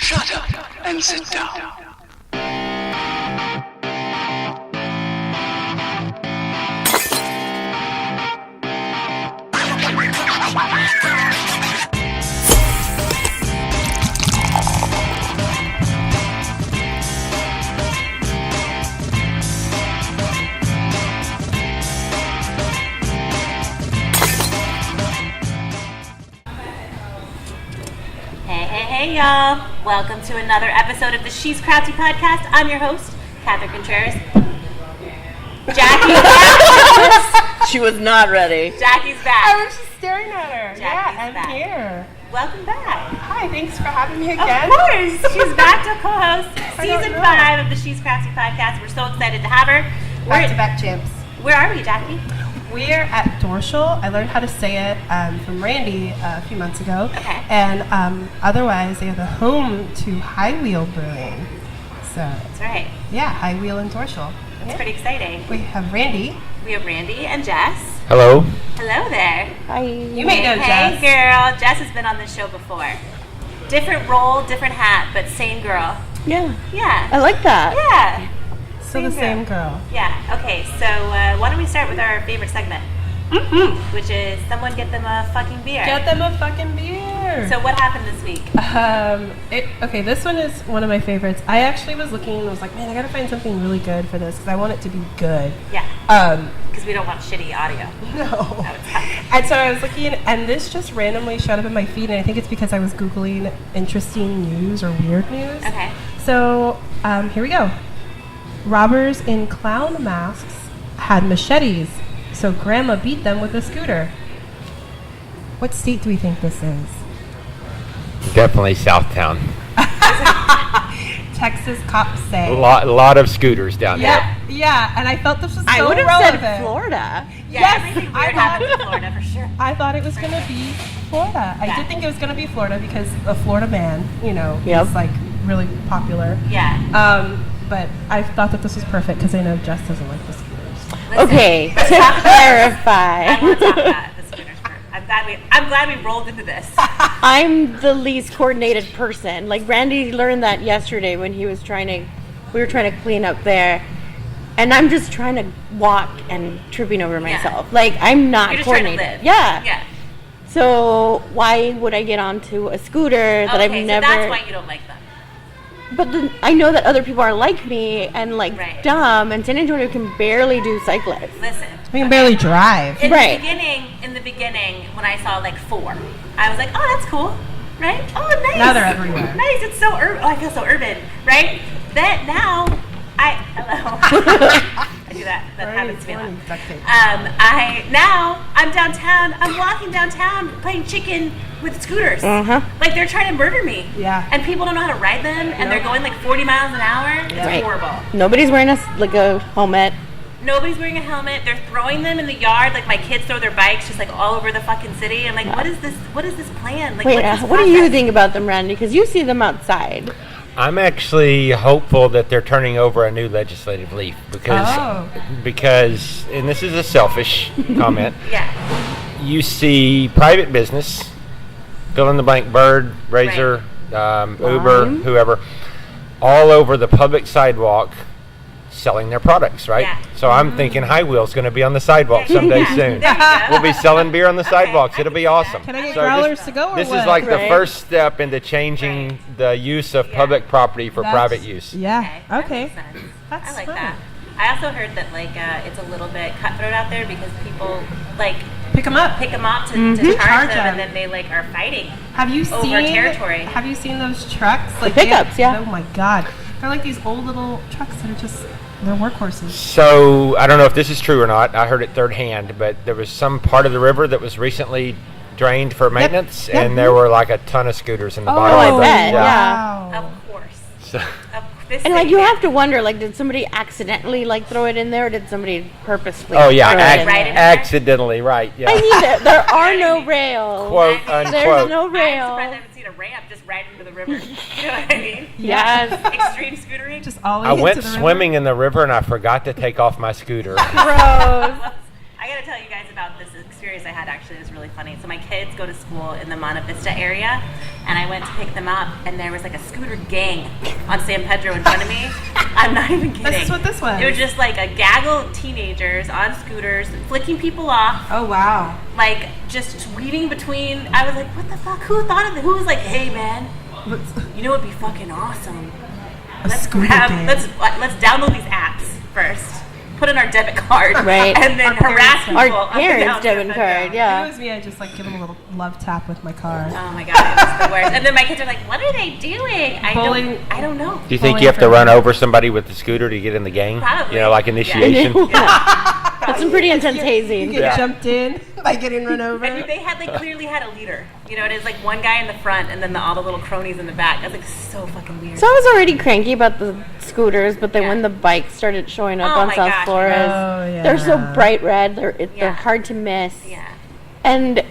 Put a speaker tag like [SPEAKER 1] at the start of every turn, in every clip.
[SPEAKER 1] Shut up and sit down.
[SPEAKER 2] Hey y'all, welcome to another episode of the She's Crouchy podcast. I'm your host, Catherine Contreras. Jackie's back.
[SPEAKER 3] She was not ready.
[SPEAKER 2] Jackie's back.
[SPEAKER 4] I was just staring at her.
[SPEAKER 2] Jackie's
[SPEAKER 4] I'm
[SPEAKER 2] back.
[SPEAKER 4] here.
[SPEAKER 2] Welcome back.
[SPEAKER 4] Hi, thanks for having me
[SPEAKER 2] Of
[SPEAKER 4] again.
[SPEAKER 2] course, she's back to co-host
[SPEAKER 4] I don't
[SPEAKER 2] season
[SPEAKER 4] know.
[SPEAKER 2] 5 of the She's Crouchy podcast. We're so excited to have her.
[SPEAKER 4] Back-to-back champs.
[SPEAKER 2] Where are we, Jackie?
[SPEAKER 4] We're at Dorschel. I learned how to say it from Randy a few months ago.
[SPEAKER 2] Okay.
[SPEAKER 4] And otherwise, they are the home to High Wheel Brewing. So,
[SPEAKER 2] That's right.
[SPEAKER 4] yeah, High Wheel in Dorschel.
[SPEAKER 2] That's pretty exciting.
[SPEAKER 4] We have Randy.
[SPEAKER 2] We have Randy and Jess.
[SPEAKER 5] Hello.
[SPEAKER 2] Hello there.
[SPEAKER 3] Hi.
[SPEAKER 4] You may know
[SPEAKER 2] Hey
[SPEAKER 4] Jess.
[SPEAKER 2] girl, Jess has been on this show before. Different role, different hat, but same girl.
[SPEAKER 3] Yeah.
[SPEAKER 2] Yeah.
[SPEAKER 3] I like that.
[SPEAKER 2] Yeah.
[SPEAKER 4] Still the same girl.
[SPEAKER 2] Yeah. Okay. So why don't we start with our favorite segment, which is someone get them a fucking beer.
[SPEAKER 4] Get them a fucking beer.
[SPEAKER 2] So what happened this week?
[SPEAKER 4] Okay, this one is one of my favorites. I actually was looking and was like, man, I gotta find something really good for this because I want it to be good.
[SPEAKER 2] Yeah. Because we don't want shitty audio.
[SPEAKER 4] No.
[SPEAKER 2] That was tough.
[SPEAKER 4] And so I was looking, and this just randomly showed up in my feed, and I think it's because I was Googling interesting news or weird news.
[SPEAKER 2] Okay.
[SPEAKER 4] So here we go. Robbers in clown masks had machetes, so Grandma beat them with a scooter. What state do we think this is?
[SPEAKER 5] Definitely Southtown.
[SPEAKER 4] Texas cops say.
[SPEAKER 5] A lot of scooters down there.
[SPEAKER 4] Yeah, and I felt this was so
[SPEAKER 3] I would have
[SPEAKER 4] relevant.
[SPEAKER 3] said Florida.
[SPEAKER 2] Yeah.
[SPEAKER 4] Yes,
[SPEAKER 2] Everything
[SPEAKER 4] I
[SPEAKER 2] weird
[SPEAKER 4] thought-
[SPEAKER 2] happens in Florida for sure.
[SPEAKER 4] I thought it was going to be Florida. I
[SPEAKER 2] Yeah.
[SPEAKER 4] did think it was going to be Florida because a Florida man,
[SPEAKER 3] Yep.
[SPEAKER 4] is like really popular.
[SPEAKER 2] Yeah.
[SPEAKER 4] But I thought that this was perfect because I know Jess doesn't like the scooters.
[SPEAKER 2] Listen,
[SPEAKER 3] Okay,
[SPEAKER 2] let's
[SPEAKER 3] to
[SPEAKER 2] talk about
[SPEAKER 3] clarify,
[SPEAKER 2] I want to talk about the scooters. I'm glad we rolled into this.
[SPEAKER 3] I'm the least coordinated person. Like Randy learned that yesterday when we were trying to clean up there, and I'm just trying to walk and tripping over myself. Like I'm not
[SPEAKER 2] You're just trying to
[SPEAKER 3] coordinated.
[SPEAKER 2] live.
[SPEAKER 3] Yeah.
[SPEAKER 2] Yeah.
[SPEAKER 3] So why would I get onto a scooter that I've
[SPEAKER 2] Okay,
[SPEAKER 3] never?
[SPEAKER 2] so that's why you don't like them.
[SPEAKER 3] But then I know that other people are like me and like
[SPEAKER 2] Right.
[SPEAKER 3] dumb, and San Antonio can barely do cyclists.
[SPEAKER 2] Listen.
[SPEAKER 4] We can barely drive.
[SPEAKER 2] In
[SPEAKER 3] Right.
[SPEAKER 2] the beginning, when I saw like 4, I was like, oh, that's cool, right? Oh, nice.
[SPEAKER 4] Now they're everywhere.
[SPEAKER 2] Nice. It's so urban. Oh, I feel so urban, right? Then now, hello. I do that. That happens to me a lot. I'm downtown. I'm walking downtown playing chicken with scooters. Like they're trying to murder me.
[SPEAKER 4] Yeah.
[SPEAKER 2] And people don't know how to ride them, and they're going like 40 miles an hour. It's
[SPEAKER 3] Right.
[SPEAKER 2] horrible.
[SPEAKER 3] Nobody's wearing a helmet.
[SPEAKER 2] Nobody's wearing a helmet. They're throwing them in the yard. Like my kids throw their bikes just like all over the fucking city. I'm like, what is this? What is this plan? Like,
[SPEAKER 3] Wait,
[SPEAKER 2] what's this
[SPEAKER 3] what do you
[SPEAKER 2] process?
[SPEAKER 3] think about them, Randy? Because you see them outside.
[SPEAKER 5] I'm actually hopeful that they're turning over a new legislative leaf because, and this is a selfish comment,
[SPEAKER 2] Yeah.
[SPEAKER 5] you see private business, fill in the blank, Bird, Razor, Uber,
[SPEAKER 3] Lime.
[SPEAKER 5] whoever, all over the public sidewalk selling their products, right?
[SPEAKER 2] Yeah.
[SPEAKER 5] So I'm thinking High Wheel's going to be on the sidewalk someday
[SPEAKER 2] Yeah.
[SPEAKER 5] soon.
[SPEAKER 2] There you go.
[SPEAKER 5] We'll be selling beer on the sidewalks.
[SPEAKER 2] I
[SPEAKER 5] It'll
[SPEAKER 2] can
[SPEAKER 5] be
[SPEAKER 2] see that.
[SPEAKER 5] awesome.
[SPEAKER 4] Can I get
[SPEAKER 5] So
[SPEAKER 4] growlers to go or
[SPEAKER 5] this
[SPEAKER 4] what?
[SPEAKER 5] is like the
[SPEAKER 3] Right.
[SPEAKER 5] first step into changing the use of public property for private use.
[SPEAKER 4] Yeah.
[SPEAKER 2] That
[SPEAKER 4] Okay.
[SPEAKER 2] makes sense.
[SPEAKER 4] That's
[SPEAKER 2] I like
[SPEAKER 4] fun.
[SPEAKER 2] that. I also heard that like it's a little bit cutthroat out there because people like
[SPEAKER 4] Pick them up.
[SPEAKER 2] pick them up to charge
[SPEAKER 4] Charge
[SPEAKER 2] them,
[SPEAKER 4] them.
[SPEAKER 2] and then they like are fighting.
[SPEAKER 4] Have you
[SPEAKER 2] over
[SPEAKER 4] seen
[SPEAKER 2] territory.
[SPEAKER 4] Have you seen those trucks? Like
[SPEAKER 3] pickups, yeah.
[SPEAKER 4] Oh my god, they're like these old little trucks that are just they're workhorses.
[SPEAKER 5] So I don't know if this is true or not. I heard it third hand, but there was some part of the river that was recently drained for maintenance,
[SPEAKER 4] Yep.
[SPEAKER 5] and there were like a ton of scooters in the
[SPEAKER 3] Oh,
[SPEAKER 5] bottom.
[SPEAKER 3] I
[SPEAKER 5] of it.
[SPEAKER 3] bet, yeah.
[SPEAKER 4] Wow.
[SPEAKER 2] Of course.
[SPEAKER 5] So,
[SPEAKER 2] This
[SPEAKER 3] And like
[SPEAKER 2] city
[SPEAKER 3] you
[SPEAKER 2] man.
[SPEAKER 3] have to wonder, like, did somebody accidentally like throw it in there, or did somebody purposely?
[SPEAKER 5] oh yeah,
[SPEAKER 3] throw it in
[SPEAKER 2] Right
[SPEAKER 3] there?
[SPEAKER 2] in there?
[SPEAKER 5] accidentally, right? Yeah.
[SPEAKER 3] I mean, there are no rails.
[SPEAKER 5] Quote
[SPEAKER 3] There's
[SPEAKER 5] unquote.
[SPEAKER 3] no
[SPEAKER 2] I'm surprised I
[SPEAKER 3] rail.
[SPEAKER 2] haven't seen a ramp just right into the river. You know what I mean?
[SPEAKER 3] Yes.
[SPEAKER 2] Extreme scootering.
[SPEAKER 4] Just all
[SPEAKER 5] I went swimming in the river and I forgot to take off my scooter.
[SPEAKER 3] Gross.
[SPEAKER 2] I gotta tell you guys about this experience I had actually was really funny. So my kids go to school in the Monte Vista area, and I went to pick them up, and there was like a scooter gang on San Pedro in front of me. I'm not even kidding.
[SPEAKER 4] This is what this was.
[SPEAKER 2] It was just like a gaggle of teenagers on scooters, flicking people off,
[SPEAKER 4] Oh wow.
[SPEAKER 2] like just weaving between. I was like, what the fuck? Who thought of it? Who was like, hey man, you know what'd be fucking awesome? Let's
[SPEAKER 4] scooter
[SPEAKER 2] grab,
[SPEAKER 4] gang.
[SPEAKER 2] let's download these apps first. Put in our debit card,
[SPEAKER 3] Right.
[SPEAKER 2] and then
[SPEAKER 4] Our
[SPEAKER 2] harass
[SPEAKER 4] parents'
[SPEAKER 2] people.
[SPEAKER 3] Our
[SPEAKER 2] up and
[SPEAKER 3] parents'
[SPEAKER 2] down
[SPEAKER 3] debit
[SPEAKER 2] San
[SPEAKER 3] card,
[SPEAKER 2] Pedro.
[SPEAKER 4] If it
[SPEAKER 3] yeah.
[SPEAKER 4] was me, I'd just like give them a little love tap with my car.
[SPEAKER 2] Oh my god, it was the worst. And then my kids are like, "What are they doing?"
[SPEAKER 4] Bowling-
[SPEAKER 2] I don't know.
[SPEAKER 5] Do you think
[SPEAKER 4] Bowling
[SPEAKER 5] you have to
[SPEAKER 4] for
[SPEAKER 5] run
[SPEAKER 4] me.
[SPEAKER 5] over somebody with the scooter to get in the game?
[SPEAKER 2] Probably.
[SPEAKER 5] You know, like
[SPEAKER 2] Yeah.
[SPEAKER 5] initiation.
[SPEAKER 3] That's some pretty intense
[SPEAKER 4] You
[SPEAKER 3] hazing.
[SPEAKER 4] get
[SPEAKER 5] Yeah.
[SPEAKER 4] jumped in by getting run over.
[SPEAKER 2] And they had clearly had a leader. You know, it is like one guy in the front, and then all the little cronies in the back. I was like, so fucking weird.
[SPEAKER 3] So I was already cranky about the scooters, but then
[SPEAKER 2] Yeah.
[SPEAKER 3] when the bikes started showing up
[SPEAKER 2] Oh
[SPEAKER 3] on
[SPEAKER 2] my
[SPEAKER 3] South
[SPEAKER 2] gosh.
[SPEAKER 3] Flores,
[SPEAKER 4] Oh, yeah.
[SPEAKER 3] they're so bright red. They're
[SPEAKER 2] Yeah.
[SPEAKER 3] hard to miss.
[SPEAKER 2] yeah.
[SPEAKER 3] And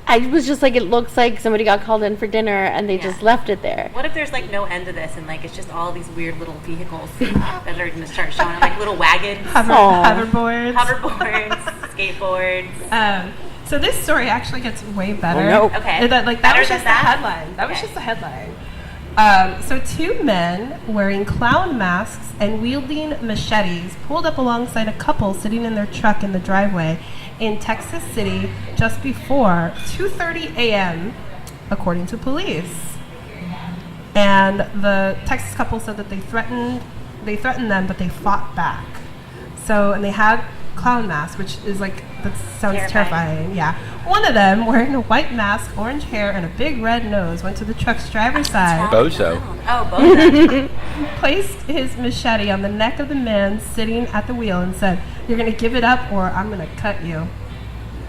[SPEAKER 3] I was just like, it looks like somebody got called in for dinner and they
[SPEAKER 2] Yeah.
[SPEAKER 3] just left it there.
[SPEAKER 2] What if there's like no end to this, and like it's just all these weird little vehicles that are going to start showing up, like little wagons,
[SPEAKER 3] Aw.
[SPEAKER 4] Hoverboards.
[SPEAKER 2] hoverboards, skateboards.
[SPEAKER 4] So this story actually gets way better.
[SPEAKER 3] Oh, no.
[SPEAKER 2] Okay.
[SPEAKER 4] That
[SPEAKER 2] Better
[SPEAKER 4] was
[SPEAKER 2] than
[SPEAKER 4] just the
[SPEAKER 2] that?
[SPEAKER 4] headline. That was
[SPEAKER 2] Okay.
[SPEAKER 4] just the headline. So two men wearing clown masks and wielding machetes pulled up alongside a couple sitting in their truck in the driveway in Texas City just before 2:30 a.m., according to police. And the Texas couple said that they threatened them, but they fought back. So, and they had clown masks, which is like, that sounds terrifying. Yeah. One of them, wearing a white mask, orange hair, and a big red nose, went to the truck's driver's side,
[SPEAKER 5] Bozo.
[SPEAKER 2] Oh, Bozo.
[SPEAKER 4] placed his machete on the neck of the man sitting at the wheel, and said, "You're going to give it up or I'm going to cut you."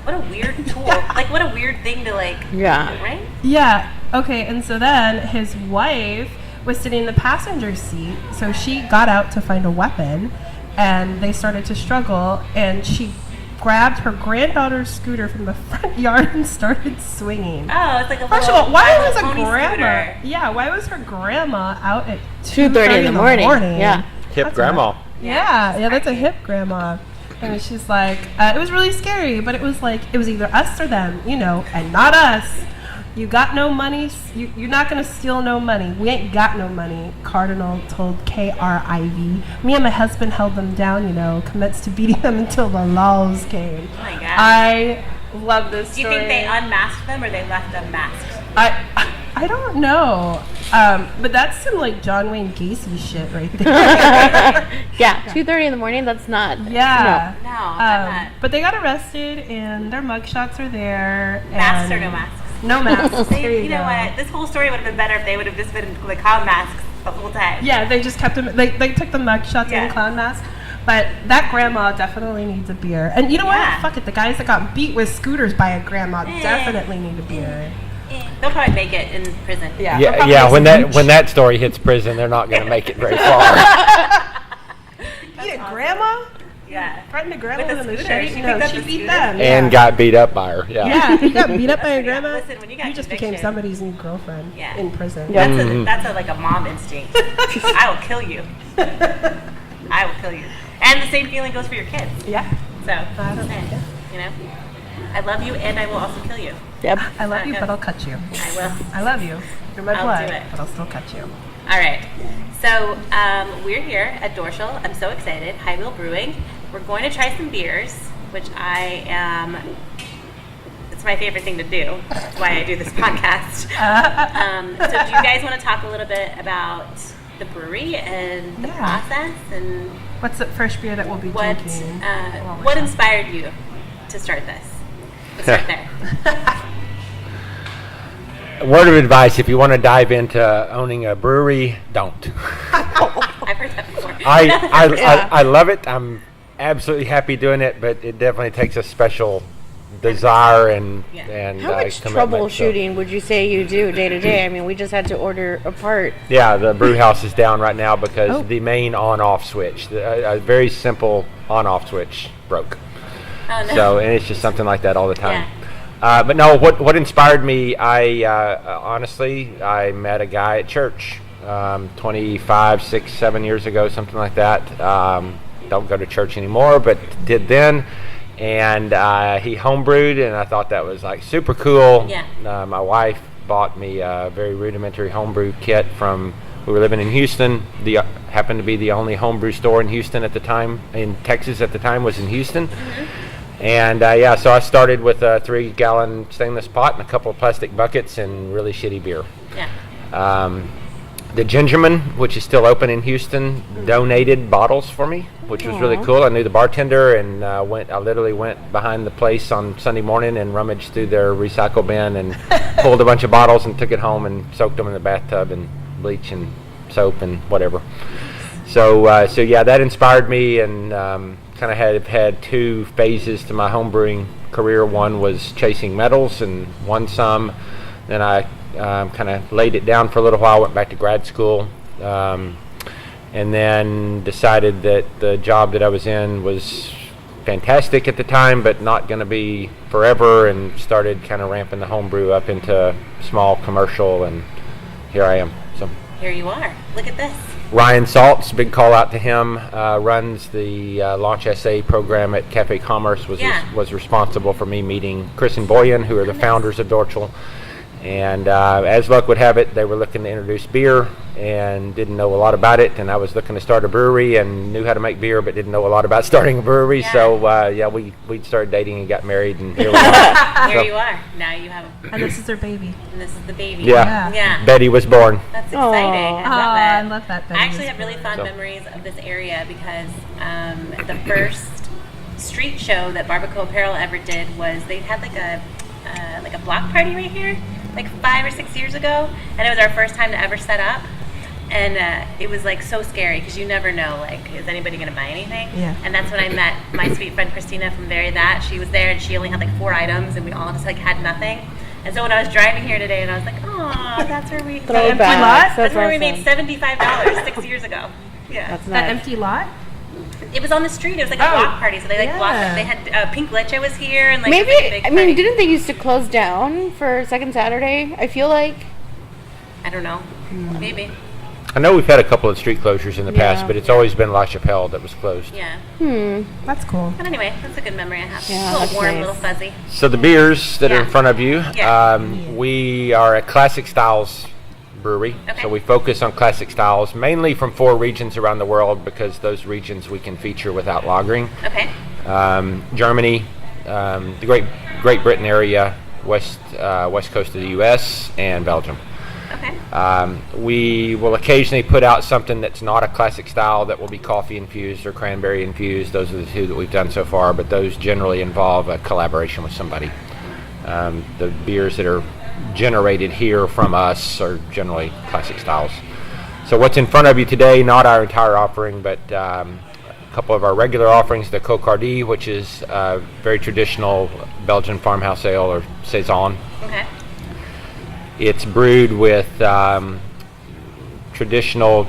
[SPEAKER 2] What a weird tool. Like, what a weird thing to like.
[SPEAKER 3] Yeah.
[SPEAKER 2] Right?
[SPEAKER 4] Yeah. Okay. And so then his wife was sitting in the passenger seat, so she got out to find a weapon, and they started to struggle, and she grabbed her granddaughter's scooter from the front yard and started swinging.
[SPEAKER 2] Oh, it's like a
[SPEAKER 4] First of
[SPEAKER 2] little
[SPEAKER 4] all, why
[SPEAKER 2] My
[SPEAKER 4] was
[SPEAKER 2] Little
[SPEAKER 4] a
[SPEAKER 2] Pony
[SPEAKER 4] grandma?
[SPEAKER 2] scooter.
[SPEAKER 4] Yeah, why was her grandma out at
[SPEAKER 3] 2:30 in the morning. Yeah.
[SPEAKER 5] Hip
[SPEAKER 4] That's
[SPEAKER 5] grandma.
[SPEAKER 4] Yeah, that's a hip grandma. And she's like, it was really scary, but it was like, it was either us or them, you know, and not us. You got no money. You're not going to steal no money. We ain't got no money, Cardinal told KRIV. Me and my husband held them down, you know, commenced to beating them until the laws came.
[SPEAKER 2] Oh my god.
[SPEAKER 4] I love this
[SPEAKER 2] Do you
[SPEAKER 4] story.
[SPEAKER 2] think they unmasked them or they left them masked?
[SPEAKER 4] I don't know. But that's some like John Wayne Gacy shit right there.
[SPEAKER 3] Yeah. 2:30 in the morning. That's not.
[SPEAKER 4] Yeah.
[SPEAKER 2] No, not.
[SPEAKER 4] But they got arrested and their mugshots are there.
[SPEAKER 2] Masks
[SPEAKER 4] and
[SPEAKER 2] or no masks?
[SPEAKER 4] No masks.
[SPEAKER 2] They,
[SPEAKER 4] There
[SPEAKER 2] you know
[SPEAKER 4] go.
[SPEAKER 2] what? This whole story would have been better if they would have just been the clown masks the whole time.
[SPEAKER 4] Yeah, they just kept them. They took the mugshots
[SPEAKER 2] Yeah.
[SPEAKER 4] and clown masks. But that grandma definitely needs a beer. And you know
[SPEAKER 2] Yeah.
[SPEAKER 4] what? Fuck it. The guys that got beat with scooters by a grandma
[SPEAKER 2] Eh.
[SPEAKER 4] definitely need a beer.
[SPEAKER 2] They'll probably make it in prison.
[SPEAKER 4] Yeah.
[SPEAKER 5] Yeah. When that story hits prison, they're not going to make it very far.
[SPEAKER 4] Beat a grandma?
[SPEAKER 2] Yeah.
[SPEAKER 4] Threatened a grandma
[SPEAKER 2] With a
[SPEAKER 4] with a
[SPEAKER 2] scooter.
[SPEAKER 4] machete?
[SPEAKER 2] She
[SPEAKER 4] No,
[SPEAKER 2] picked up
[SPEAKER 4] she
[SPEAKER 2] the
[SPEAKER 4] beat
[SPEAKER 2] scooter?
[SPEAKER 4] them.
[SPEAKER 5] And got beat up by her. Yeah.
[SPEAKER 4] Yeah, you got beat up by a grandma.
[SPEAKER 2] Listen, when you got
[SPEAKER 4] just
[SPEAKER 2] conviction-
[SPEAKER 4] became somebody's new girlfriend
[SPEAKER 2] Yeah.
[SPEAKER 4] in prison.
[SPEAKER 3] Yeah.
[SPEAKER 2] That's like a mom instinct. I will kill you. I will kill you. And the same feeling goes for your kids.
[SPEAKER 4] Yeah.
[SPEAKER 2] So,
[SPEAKER 4] I don't
[SPEAKER 2] eh,
[SPEAKER 4] know.
[SPEAKER 2] you know, I love you and I will also kill you.
[SPEAKER 3] Yep.
[SPEAKER 4] I love you,
[SPEAKER 2] Okay.
[SPEAKER 4] but I'll cut you.
[SPEAKER 2] I will.
[SPEAKER 4] I love you. You're my
[SPEAKER 2] I'll
[SPEAKER 4] blood,
[SPEAKER 2] do it.
[SPEAKER 4] but I'll still cut you.
[SPEAKER 2] All right. So we're here at Dorschel. I'm so excited. High Wheel Brewing. We're going to try some beers, which I am. It's my favorite thing to do. That's why I do this podcast. So do you guys want to talk a little bit about the brewery and the
[SPEAKER 4] Yeah.
[SPEAKER 2] process and
[SPEAKER 4] What's the first beer that we'll be
[SPEAKER 2] what
[SPEAKER 4] drinking? while we're
[SPEAKER 2] what
[SPEAKER 4] done?
[SPEAKER 2] inspired you to start this? Let's start there.
[SPEAKER 5] Word of advice: if you want to dive into owning a brewery, don't.
[SPEAKER 2] I've heard that before.
[SPEAKER 5] I love it. I'm absolutely happy doing it, but it definitely takes a special desire and
[SPEAKER 2] Yeah.
[SPEAKER 5] and
[SPEAKER 3] How much
[SPEAKER 5] commitment, so-
[SPEAKER 3] troubleshooting would you say you do day to day? I mean, we just had to order a part.
[SPEAKER 5] Yeah, the brew house is down right now because
[SPEAKER 3] Oh.
[SPEAKER 5] the main on-off switch, a very simple on-off switch, broke.
[SPEAKER 2] Oh, no.
[SPEAKER 5] So, and it's just something like that all the time. But no, what inspired me? Honestly, I met a guy at church 25, 6, 7 years ago, something like that. Don't go to church anymore, but did then. and he homebrewed, and I thought that was like super cool.
[SPEAKER 2] Yeah.
[SPEAKER 5] My wife bought me a very rudimentary homebrew kit from. We were living in Houston. Happened to be the only homebrew store in Houston at the time. In Texas at the time was in Houston. And so I started with a 3-gallon stainless pot and a couple of plastic buckets and really shitty beer.
[SPEAKER 2] Yeah.
[SPEAKER 5] The Gingerman, which is still open in Houston, donated bottles for me, which was really cool. I knew the bartender, and I literally went behind the place on Sunday morning and rummaged through their recycle bin and pulled a bunch of bottles and took it home and soaked them in the bathtub and bleach and soap and whatever. So that inspired me, and kind of have had 2 phases to my homebrewing career. One was chasing medals and won some. Then I kind of laid it down for a little while, went back to grad school, and then decided that the job that I was in was fantastic at the time, but not going to be forever, and started kind of ramping the homebrew up into small commercial, and here I am. So
[SPEAKER 2] Here you are. Look at this.
[SPEAKER 5] Ryan Saltz, big call out to him, runs the Launch SA program at Cafe Commerce, was responsible for me meeting Chris and Boyan, who are the founders of Dorchel. And as luck would have it, they were looking to introduce beer and didn't know a lot about it. And I was looking to start a brewery and knew how to make beer, but didn't know a lot about starting a brewery.
[SPEAKER 2] Yeah.
[SPEAKER 5] So we started dating and got married, and here we are.
[SPEAKER 2] Here you are. Now you have
[SPEAKER 4] And this is their baby.
[SPEAKER 2] and this is the baby.
[SPEAKER 5] Yeah.
[SPEAKER 2] Yeah.
[SPEAKER 5] Betty was born.
[SPEAKER 2] That's exciting. I love that.
[SPEAKER 4] I love that.
[SPEAKER 2] I actually have really fond memories of this area because the first street show that Barbacoa Apparel ever did was they had like a block party right here, like 5 or 6 years ago, and it was our first time to ever set up. And it was like so scary because you never know, like, is anybody going to buy anything?
[SPEAKER 4] Yeah.
[SPEAKER 2] And that's when I met my sweet friend Christina from Very That. She was there and she only had like 4 items, and we all just like had nothing. And so when I was driving here today, and I was like, oh, that's where we
[SPEAKER 3] Throwback.
[SPEAKER 2] that's where we made $75 6 years ago. Yeah.
[SPEAKER 3] That's
[SPEAKER 4] That
[SPEAKER 3] nice.
[SPEAKER 4] empty lot?
[SPEAKER 2] It was on the street. It was like a block party. So they like blocked it. They had Pink Leche was here, and like
[SPEAKER 3] Maybe,
[SPEAKER 2] it was, like, a big
[SPEAKER 3] I mean,
[SPEAKER 2] party.
[SPEAKER 3] didn't they used to close down for Second Saturday? I feel like.
[SPEAKER 2] I don't know. Maybe.
[SPEAKER 5] I know we've had a couple of street closures in the past,
[SPEAKER 3] Yeah.
[SPEAKER 5] but it's always been La Chapelle that was closed.
[SPEAKER 2] Yeah.
[SPEAKER 4] That's cool.
[SPEAKER 2] But anyway, that's a good memory I have.
[SPEAKER 3] Yeah,
[SPEAKER 2] a
[SPEAKER 3] that's
[SPEAKER 2] little warm,
[SPEAKER 3] nice.
[SPEAKER 2] little fuzzy.
[SPEAKER 5] So the beers that are in
[SPEAKER 2] Yeah.
[SPEAKER 5] front of you,
[SPEAKER 2] Yeah.
[SPEAKER 5] we are a classic styles brewery.
[SPEAKER 2] Okay.
[SPEAKER 5] So we focus on classic styles, mainly from 4 regions around the world, because those regions we can feature without lagering.
[SPEAKER 2] Okay.
[SPEAKER 5] Germany, the Great Britain area, west coast of the U.S., and Belgium.
[SPEAKER 2] Okay.
[SPEAKER 5] We will occasionally put out something that's not a classic style that will be coffee infused or cranberry infused. Those are the 2 that we've done so far, but those generally involve a collaboration with somebody. The beers that are generated here from us are generally classic styles. So what's in front of you today, not our entire offering, but a couple of our regular offerings, the Cocardi, which is a very traditional Belgian farmhouse ale, or Saison.
[SPEAKER 2] Okay.
[SPEAKER 5] It's brewed with traditional